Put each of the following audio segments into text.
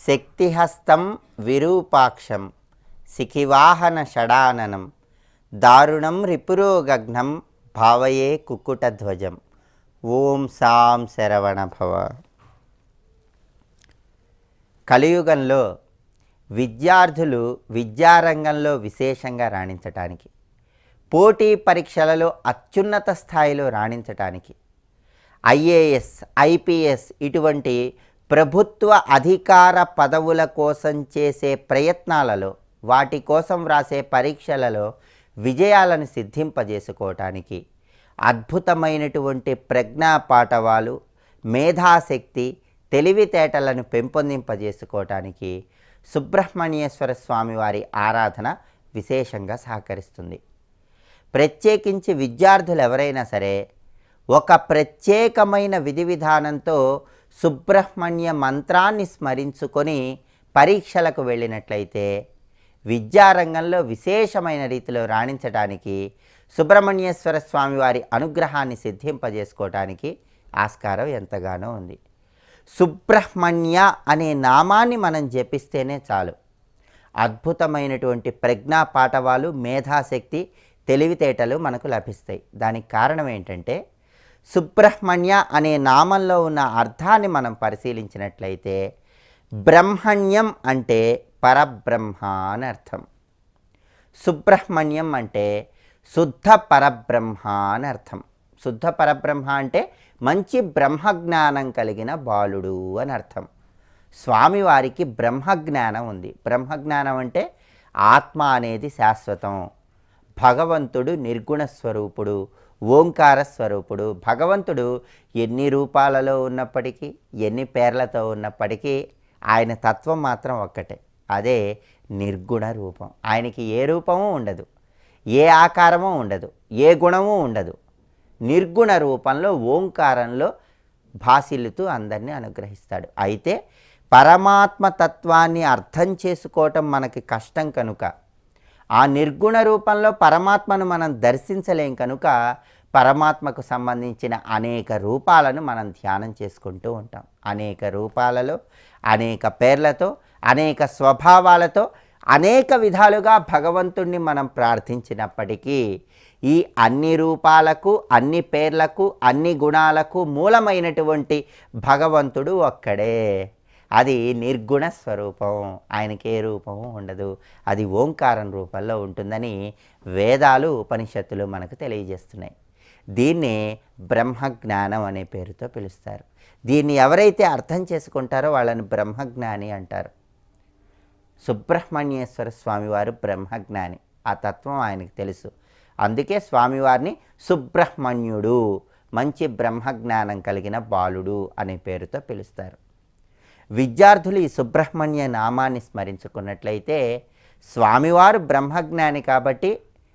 శక్తిహస్తం విరూపాక్షం శిఖివాహన షడాననం దారుణం రిపురోగగ్నం భావయే కుక్కుటధ్వజం. ఓం సాం శరవణ భవ. కలియుగంలో విద్యార్థులు విద్యారంగంలో విశేషంగా రాణించటానికి, పోటీ పరీక్షలలో అత్యున్నత స్థాయిలో రాణించటానికి, ఐఏఎస్, ఐపీఎస్ ఇటువంటి ప్రభుత్వ అధికార పదవుల కోసం చేసే ప్రయత్నాలలో, వాటి కోసం వ్రాసే పరీక్షలలో విజయాలను సిద్ధింపజేసుకోవటానికి అద్భుతమైనటువంటి ప్రజ్ఞా పాటవాలు, మేధాశక్తి, తెలివితేటలను పెంపొందింపజేసుకోవటానికి సుబ్రహ్మణ్యేశ్వర స్వామి వారి ఆరాధన విశేషంగా సహకరిస్తుంది. ప్రత్యేకించి విద్యార్థులు ఎవరైనా సరే ఒక ప్రత్యేకమైన విధి విధానంతో సుబ్రహ్మణ్య మంత్రాన్ని స్మరించుకొని పరీక్షలకు వెళ్ళినట్లయితే విద్యారంగంలో విశేషమైన రీతిలో రాణించడానికి, సుబ్రహ్మణ్యేశ్వర స్వామి వారి అనుగ్రహాన్ని సిద్ధింపజేసుకోవటానికి ఆస్కారం ఎంతగానో ఉంది. సుబ్రహ్మణ్య అనే నామాన్ని మనం జపిస్తేనే చాలు, అద్భుతమైనటువంటి ప్రజ్ఞా పాటవాలు, మేధాశక్తి, తెలివితేటలు మనకు లభిస్తాయి. దానికి కారణం ఏంటంటే, సుబ్రహ్మణ్య అనే నామంలో ఉన్న అర్థాన్ని మనం పరిశీలించినట్లయితే బ్రహ్మణ్యం అంటే పరబ్రహ్మ అని అర్థం, సుబ్రహ్మణ్యం అంటే శుద్ధ పరబ్రహ్మ అని అర్థం. శుద్ధ పరబ్రహ్మ అంటే మంచి బ్రహ్మజ్ఞానం కలిగిన బాలుడు అని అర్థం. స్వామివారికి బ్రహ్మజ్ఞానం ఉంది. బ్రహ్మజ్ఞానం అంటే ఆత్మ అనేది శాశ్వతం, భగవంతుడు నిర్గుణ స్వరూపుడు, ఓంకార స్వరూపుడు. భగవంతుడు ఎన్ని రూపాలలో ఉన్నప్పటికీ, ఎన్ని పేర్లతో ఉన్నప్పటికీ ఆయన తత్వం మాత్రం ఒక్కటే, అదే నిర్గుణ రూపం. ఆయనకి ఏ రూపము ఉండదు, ఏ ఆకారము ఉండదు, ఏ గుణము ఉండదు. నిర్గుణ రూపంలో ఓంకారంలో భాసిల్లుతూ అందరినీ అనుగ్రహిస్తాడు. అయితే పరమాత్మ తత్వాన్ని అర్థం చేసుకోవటం మనకి కష్టం కనుక, ఆ నిర్గుణ రూపంలో పరమాత్మను మనం దర్శించలేం కనుక పరమాత్మకు సంబంధించిన అనేక రూపాలను మనం ధ్యానం చేసుకుంటూ ఉంటాం. అనేక రూపాలలో, అనేక పేర్లతో, అనేక స్వభావాలతో, అనేక విధాలుగా భగవంతుణ్ణి మనం ప్రార్థించినప్పటికీ ఈ అన్ని రూపాలకు, అన్ని పేర్లకు, అన్ని గుణాలకు మూలమైనటువంటి భగవంతుడు ఒక్కడే. అది నిర్గుణ స్వరూపం, ఆయనకి ఏ రూపము ఉండదు. అది ఓంకారం రూపంలో ఉంటుందని వేదాలు, ఉపనిషత్తులు మనకు తెలియజేస్తున్నాయి. దీన్ని బ్రహ్మజ్ఞానం అనే పేరుతో పిలుస్తారు. దీన్ని ఎవరైతే అర్థం చేసుకుంటారో వాళ్ళని బ్రహ్మజ్ఞాని అంటారు. సుబ్రహ్మణ్యేశ్వర స్వామివారు బ్రహ్మజ్ఞాని, ఆ తత్వం ఆయనకు తెలుసు. అందుకే స్వామివారిని సుబ్రహ్మణ్యుడు, మంచి బ్రహ్మజ్ఞానం కలిగిన బాలుడు అనే పేరుతో పిలుస్తారు. విద్యార్థులు ఈ సుబ్రహ్మణ్య నామాన్ని స్మరించుకున్నట్లయితే స్వామివారు బ్రహ్మజ్ఞాని కాబట్టి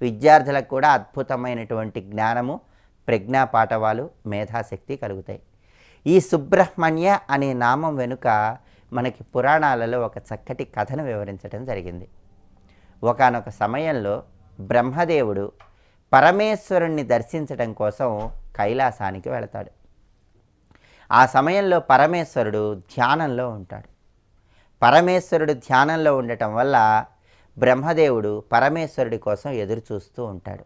విద్యార్థులకు కూడా అద్భుతమైనటువంటి జ్ఞానము, ప్రజ్ఞా పాటవాలు, మేధాశక్తి కలుగుతాయి. ఈ సుబ్రహ్మణ్య అనే నామం వెనుక మనకి పురాణాలలో ఒక చక్కటి కథను వివరించడం జరిగింది. ఒకానొక సమయంలో బ్రహ్మదేవుడు పరమేశ్వరుణ్ణి దర్శించడం కోసం కైలాసానికి వెళతాడు. ఆ సమయంలో పరమేశ్వరుడు ధ్యానంలో ఉంటాడు. పరమేశ్వరుడు ధ్యానంలో ఉండటం వల్ల బ్రహ్మదేవుడు పరమేశ్వరుడి కోసం ఎదురు చూస్తూ ఉంటాడు.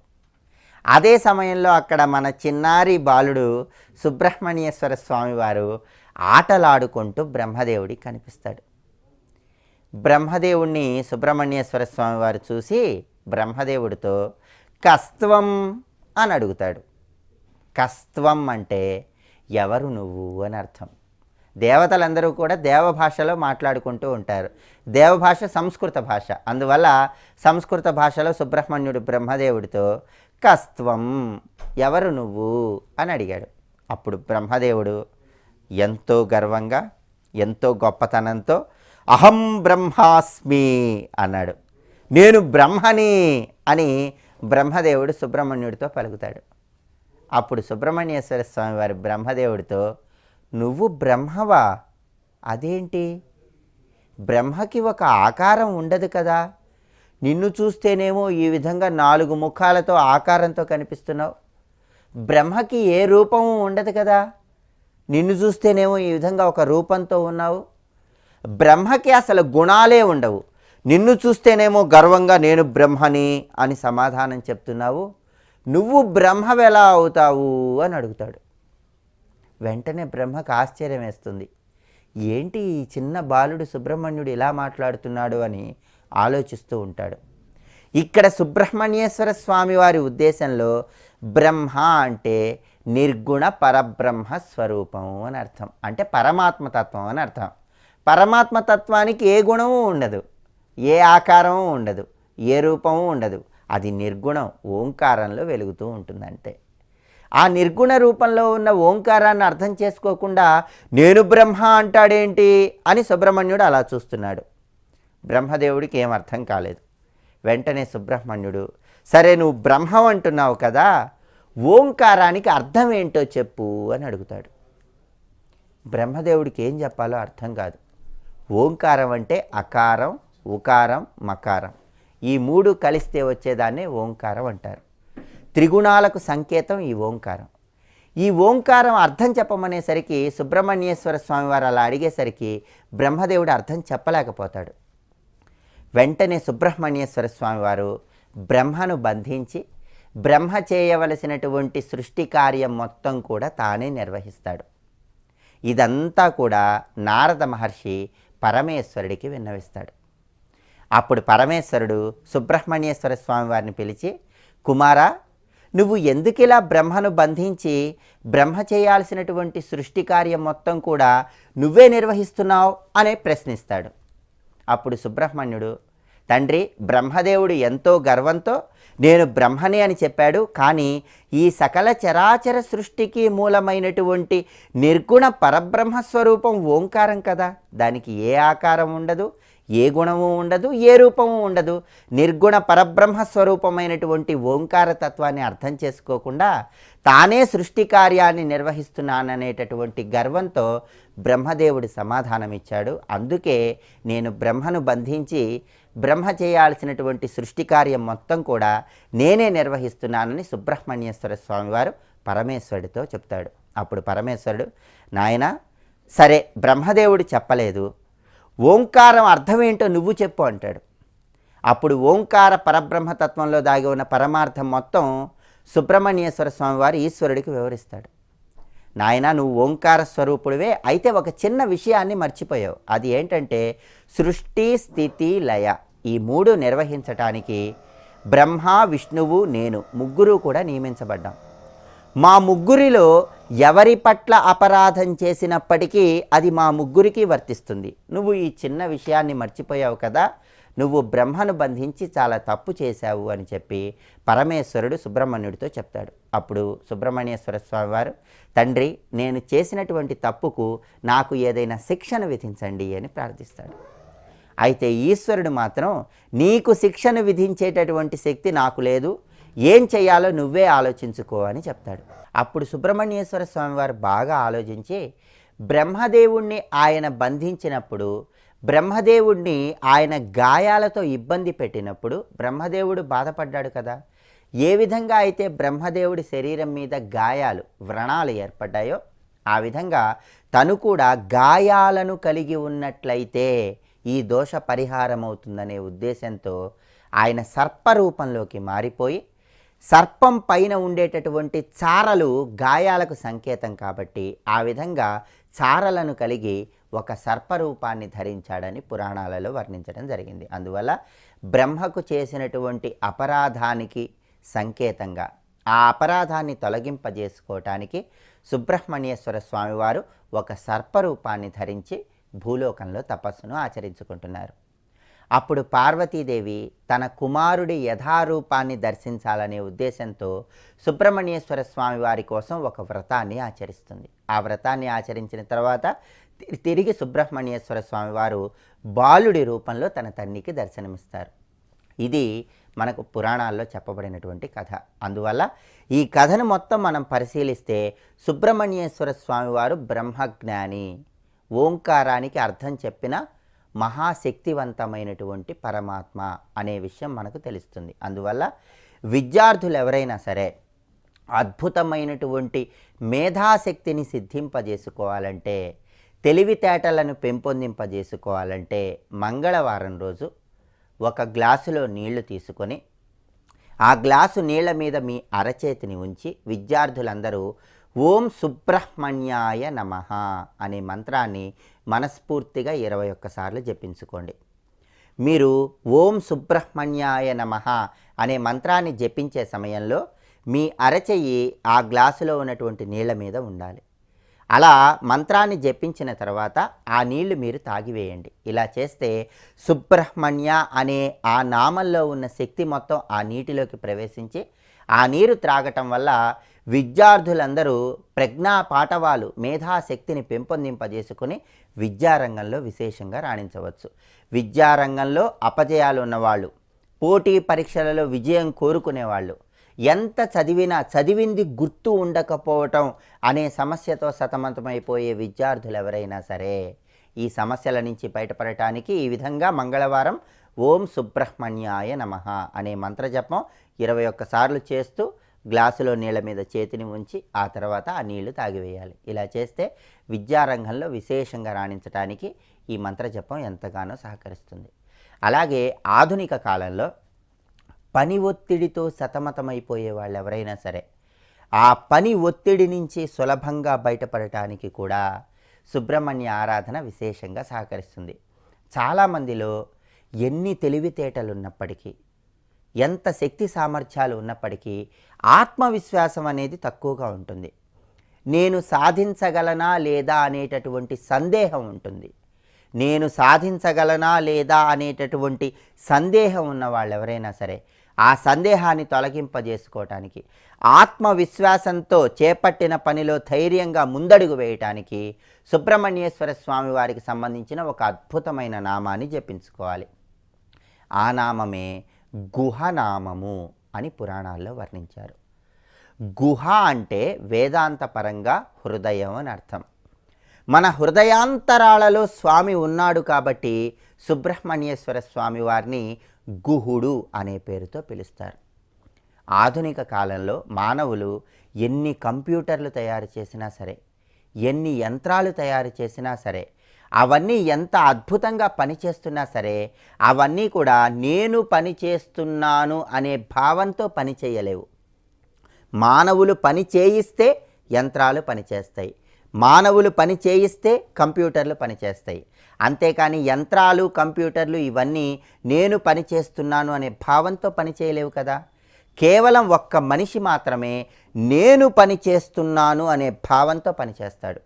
అదే సమయంలో అక్కడ మన చిన్నారి బాలుడు సుబ్రహ్మణ్యేశ్వర స్వామివారు ఆటలాడుకుంటూ బ్రహ్మదేవుడికి కనిపిస్తాడు. బ్రహ్మదేవుణ్ణి సుబ్రహ్మణ్యేశ్వర స్వామివారు చూసి బ్రహ్మదేవుడితో కస్త్వం అని అడుగుతాడు. కస్త్వం అంటే ఎవరు నువ్వు అని అర్థం. దేవతలందరూ కూడా దేవభాషలో మాట్లాడుకుంటూ ఉంటారు. దేవభాష సంస్కృత భాష, అందువల్ల సంస్కృత భాషలో సుబ్రహ్మణ్యుడు బ్రహ్మదేవుడితో కస్త్వం, ఎవరు నువ్వు అని అడిగాడు. అప్పుడు బ్రహ్మదేవుడు ఎంతో గర్వంగా, ఎంతో గొప్పతనంతో అహం బ్రహ్మాస్మి అన్నాడు. నేను బ్రహ్మని అని బ్రహ్మదేవుడు సుబ్రహ్మణ్యుడితో పలుకుతాడు. అప్పుడు సుబ్రహ్మణ్యేశ్వర స్వామి వారి బ్రహ్మదేవుడితో నువ్వు బ్రహ్మవా? అదేంటి, బ్రహ్మకి ఒక ఆకారం ఉండదు కదా, నిన్ను చూస్తేనేమో ఈ విధంగా 4 ముఖాలతో ఆకారంతో కనిపిస్తున్నావు, బ్రహ్మకి ఏ రూపము ఉండదు కదా, నిన్ను చూస్తేనేమో ఈ విధంగా ఒక రూపంతో ఉన్నావు, బ్రహ్మకి అసలు గుణాలే ఉండవు. నిన్ను చూస్తేనేమో గర్వంగా నేను బ్రహ్మని అని సమాధానం చెప్తున్నావు, నువ్వు బ్రహ్మవెలా అవుతావు అని అడుగుతాడు. వెంటనే బ్రహ్మకు ఆశ్చర్యం వేస్తుంది. ఏంటి ఈ చిన్న బాలుడు సుబ్రహ్మణ్యుడు ఇలా మాట్లాడుతున్నాడు అని ఆలోచిస్తూ ఉంటాడు. ఇక్కడ సుబ్రహ్మణ్యేశ్వర స్వామి వారి ఉద్దేశంలో బ్రహ్మ అంటే నిర్గుణ పరబ్రహ్మ స్వరూపం అని అర్థం. అంటే పరమాత్మతత్వం అని అర్థం. పరమాత్మతత్వానికి ఏ గుణము ఉండదు, ఏ ఆకారము ఉండదు, ఏ రూపము ఉండదు. అది నిర్గుణం, ఓంకారంలో వెలుగుతూ ఉంటుందంటే. ఆ నిర్గుణ రూపంలో ఉన్న ఓంకారాన్ని అర్థం చేసుకోకుండా నేను బ్రహ్మ అంటాడేంటి అని సుబ్రహ్మణ్యుడు అలా చూస్తున్నాడు. బ్రహ్మదేవుడికి ఏం అర్థం కాలేదు. వెంటనే సుబ్రహ్మణ్యుడు, సరే నువ్వు బ్రహ్మం అంటున్నావు కదా, ఓంకారానికి అర్థం ఏంటో చెప్పు అని అడుగుతాడు. బ్రహ్మదేవుడికి ఏం చెప్పాలో అర్థం కాదు. ఓంకారం అంటే అకారం, ఉకారం, మకారం, ఈ మూడు కలిస్తే వచ్చేదాన్నే ఓంకారం అంటారు. త్రిగుణాలకు సంకేతం ఈ ఓంకారం. ఈ ఓంకారం అర్థం చెప్పమనేసరికి సుబ్రహ్మణ్యేశ్వర స్వామి వారు అలా అడిగేసరికి బ్రహ్మదేవుడు అర్థం చెప్పలేకపోతాడు. వెంటనే సుబ్రహ్మణ్యేశ్వర స్వామి వారు బ్రహ్మను బంధించి బ్రహ్మ చేయవలసినటువంటి సృష్టి కార్యం మొత్తం కూడా తానే నిర్వహిస్తాడు. ఇదంతా కూడా నారద మహర్షి పరమేశ్వరుడికి విన్నవిస్తాడు. అప్పుడు పరమేశ్వరుడు సుబ్రహ్మణ్యేశ్వర స్వామి వారిని పిలిచి, కుమారా, నువ్వు ఎందుకిలా బ్రహ్మను బంధించి బ్రహ్మ చేయాల్సినటువంటి సృష్టి కార్యం మొత్తం కూడా నువ్వే నిర్వహిస్తున్నావు అనే ప్రశ్నిస్తాడు. అప్పుడు సుబ్రహ్మణ్యుడు, తండ్రి, బ్రహ్మదేవుడు ఎంతో గర్వంతో నేను బ్రహ్మనే అని చెప్పాడు, కానీ ఈ సకల చరాచర సృష్టికి మూలమైనటువంటి నిర్గుణ పరబ్రహ్మస్వరూపం ఓంకారం కదా, దానికి ఏ ఆకారం ఉండదు, ఏ గుణము ఉండదు, ఏ రూపము ఉండదు. నిర్గుణ పరబ్రహ్మస్వరూపమైనటువంటి ఓంకార తత్వాన్ని అర్థం చేసుకోకుండా తానే సృష్టి కార్యాన్ని నిర్వహిస్తున్నాననేటటువంటి గర్వంతో బ్రహ్మదేవుడు సమాధానమిచ్చాడు. అందుకే నేను బ్రహ్మను బంధించి బ్రహ్మ చేయాల్సినటువంటి సృష్టి కార్యం మొత్తం కూడా నేనే నిర్వహిస్తున్నానని సుబ్రహ్మణ్యేశ్వర స్వామివారు పరమేశ్వరుడితో చెప్తాడు. అప్పుడు పరమేశ్వరుడు, నాయన, సరే బ్రహ్మదేవుడు చెప్పలేదు, ఓంకారం అర్థమేంటో నువ్వు చెప్పు అంటాడు. అప్పుడు ఓంకార పరబ్రహ్మతత్వంలో దాగి ఉన్న పరమార్థం మొత్తం సుబ్రహ్మణ్యేశ్వర స్వామివారు ఈశ్వరుడికి వివరిస్తాడు. నాయన, నువ్వు ఓంకార స్వరూపుడివే, అయితే ఒక చిన్న విషయాన్ని మర్చిపోయావు. అది ఏంటంటే సృష్టి, స్థితి, లయ, ఈ మూడు నిర్వహించటానికి బ్రహ్మ, విష్ణువు, నేను ముగ్గురు కూడా నియమించబడ్డాం. మా ముగ్గురిలో ఎవరి పట్ల అపరాధం చేసినప్పటికీ అది మా ముగ్గురికి వర్తిస్తుంది. నువ్వు ఈ చిన్న విషయాన్ని మర్చిపోయావు కదా, నువ్వు బ్రహ్మను బంధించి చాలా తప్పు చేశావు అని చెప్పి పరమేశ్వరుడు సుబ్రహ్మణ్యుడితో చెప్తాడు. అప్పుడు సుబ్రహ్మణ్యేశ్వర స్వామి వారు, తండ్రి, నేను చేసినటువంటి తప్పుకు నాకు ఏదైనా శిక్షను విధించండి అని ప్రార్థిస్తాడు. అయితే ఈశ్వరుడు మాత్రం, నీకు శిక్షను విధించేటటువంటి శక్తి నాకు లేదు, ఏం చేయాలో నువ్వే ఆలోచించుకో అని చెప్తాడు. అప్పుడు సుబ్రహ్మణ్యేశ్వర స్వామివారు బాగా ఆలోచించి బ్రహ్మదేవుణ్ణి ఆయన బంధించినప్పుడు, బ్రహ్మదేవుణ్ణి ఆయన గాయాలతో ఇబ్బంది పెట్టినప్పుడు బ్రహ్మదేవుడు బాధపడ్డాడు కదా. ఏ విధంగా అయితే బ్రహ్మదేవుడి శరీరం మీద గాయాలు, వ్రణాలు ఏర్పడ్డాయో ఆ విధంగా తను కూడా గాయాలను కలిగి ఉన్నట్లయితే ఈ దోష పరిహారం అవుతుందనే ఉద్దేశంతో ఆయన సర్పరూపంలోకి మారిపోయి, సర్పం పైన ఉండేటటువంటి చారలు గాయాలకు సంకేతం కాబట్టి ఆ విధంగా చారలను కలిగి ఒక సర్పరూపాన్ని ధరించాడని పురాణాలలో వర్ణించడం జరిగింది. అందువల్ల బ్రహ్మకు చేసినటువంటి అపరాధానికి సంకేతంగా ఆ అపరాధాన్ని తొలగింపజేసుకోవటానికి సుబ్రహ్మణ్యేశ్వర స్వామివారు ఒక సర్పరూపాన్ని ధరించి భూలోకంలో తపస్సును ఆచరించుకుంటున్నారు. అప్పుడు పార్వతీదేవి తన కుమారుడి యథారూపాన్ని దర్శించాలనే ఉద్దేశంతో సుబ్రహ్మణ్యేశ్వర స్వామి వారి కోసం ఒక వ్రతాన్ని ఆచరిస్తుంది. ఆ వ్రతాన్ని ఆచరించిన తర్వాత తిరిగి సుబ్రహ్మణ్యేశ్వర స్వామి వారు బాలుడి రూపంలో తన తండ్రికి దర్శనమిస్తారు. ఇది మనకు పురాణాల్లో చెప్పబడినటువంటి కథ. అందువల్ల ఈ కథను మొత్తం మనం పరిశీలిస్తే సుబ్రహ్మణ్యేశ్వర స్వామి వారు బ్రహ్మజ్ఞాని, ఓంకారానికి అర్థం చెప్పిన మహాశక్తివంతమైనటువంటి పరమాత్మ అనే విషయం మనకు తెలుస్తుంది. అందువల్ల విద్యార్థులు ఎవరైనా సరే అద్భుతమైనటువంటి మేధాశక్తిని సిద్ధింపజేసుకోవాలంటే తెలివితేటలను పెంపొందింపజేసుకోవాలంటే మంగళవారం రోజు ఒక గ్లాసులో నీళ్లు తీసుకొని ఆ గ్లాసు నీళ్ల మీద మీ అరచేతిని ఉంచి విద్యార్థులందరూ ఓం సుబ్రహ్మణ్యాయ నమః అనే మంత్రాన్ని మనస్ఫూర్తిగా 21 సార్లు జపించుకోండి. మీరు ఓం సుబ్రహ్మణ్యాయ నమః అనే మంత్రాన్ని జపించే సమయంలో మీ అరచెయ్యి ఆ గ్లాసులో ఉన్నటువంటి నీళ్ల మీద ఉండాలి. అలా మంత్రాన్ని జపించిన తర్వాత ఆ నీళ్లు మీరు తాగివేయండి. ఇలా చేస్తే సుబ్రహ్మణ్య అనే ఆ నామంలో ఉన్న శక్తి మొత్తం ఆ నీటిలోకి ప్రవేశించి ఆ నీరు త్రాగటం వల్ల విద్యార్థులందరూ ప్రజ్ఞా పాఠవాలు మేధాశక్తిని పెంపొందింపజేసుకుని విద్యారంగంలో విశేషంగా రాణించవచ్చు. విద్యారంగంలో అపజయాలు ఉన్నవాళ్ళు, పోటీ పరీక్షలలో విజయం కోరుకునేవాళ్ళు, ఎంత చదివినా చదివింది గుర్తు ఉండకపోవటం అనే సమస్యతో సతమతమైపోయే విద్యార్థులు ఎవరైనా సరే ఈ సమస్యల నుంచి బయటపడటానికి ఈ విధంగా మంగళవారం ఓం సుబ్రహ్మణ్యాయ నమః అనే మంత్రజపం 21 సార్లు చేస్తూ గ్లాసులో నీళ్ళ మీద చేతిని ఉంచి ఆ తర్వాత ఆ నీళ్లు తాగివేయాలి. ఇలా చేస్తే విద్యారంగంలో విశేషంగా రాణించడానికి ఈ మంత్రజపం ఎంతగానో సహకరిస్తుంది. అలాగే ఆధునిక కాలంలో పని ఒత్తిడితో సతమతమైపోయే వాళ్ళు ఎవరైనా సరే ఆ పని ఒత్తిడి నుంచి సులభంగా బయటపడటానికి కూడా సుబ్రహ్మణ్య ఆరాధన విశేషంగా సహకరిస్తుంది. చాలామందిలో ఎన్ని తెలివితేటలు ఉన్నప్పటికీ, ఎంత శక్తి సామర్థ్యాలు ఉన్నప్పటికీ ఆత్మవిశ్వాసం అనేది తక్కువగా ఉంటుంది. నేను సాధించగలనా లేదా అనేటటువంటి సందేహం ఉంటుంది. నేను సాధించగలనా లేదా అనేటటువంటి సందేహం ఉన్న వాళ్ళు ఎవరైనా సరే ఆ సందేహాన్ని తొలగింపజేసుకోవటానికి, ఆత్మవిశ్వాసంతో చేపట్టిన పనిలో ధైర్యంగా ముందడుగు వేయటానికి సుబ్రహ్మణ్యేశ్వర స్వామి వారికి సంబంధించిన ఒక అద్భుతమైన నామాన్ని జపించుకోవాలి. ఆ నామమే గుహనామము అని పురాణాల్లో వర్ణించారు. గుహ అంటే వేదాంతపరంగా హృదయం అని అర్థం. మన హృదయాంతరాలలో స్వామి ఉన్నాడు కాబట్టి సుబ్రహ్మణ్యేశ్వర స్వామి వారిని గుహుడు అనే పేరుతో పిలుస్తారు. ఆధునిక కాలంలో మానవులు ఎన్ని కంప్యూటర్లు తయారు చేసినా సరే, ఎన్ని యంత్రాలు తయారు చేసినా సరే, అవన్నీ ఎంత అద్భుతంగా పనిచేస్తున్నా సరే అవన్నీ కూడా నేను పని చేస్తున్నాను అనే భావంతో పని చేయలేవు. మానవులు పని చేయిస్తే యంత్రాలు పనిచేస్తాయి, మానవులు పని చేయిస్తే కంప్యూటర్లు పనిచేస్తాయి. అంతేకాని యంత్రాలు కంప్యూటర్లు ఇవన్నీ నేను పని చేస్తున్నాను అనే భావంతో పని చేయలేవు కదా. కేవలం ఒక్క మనిషి మాత్రమే నేను పని చేస్తున్నాను అనే భావంతో పనిచేస్తాడు.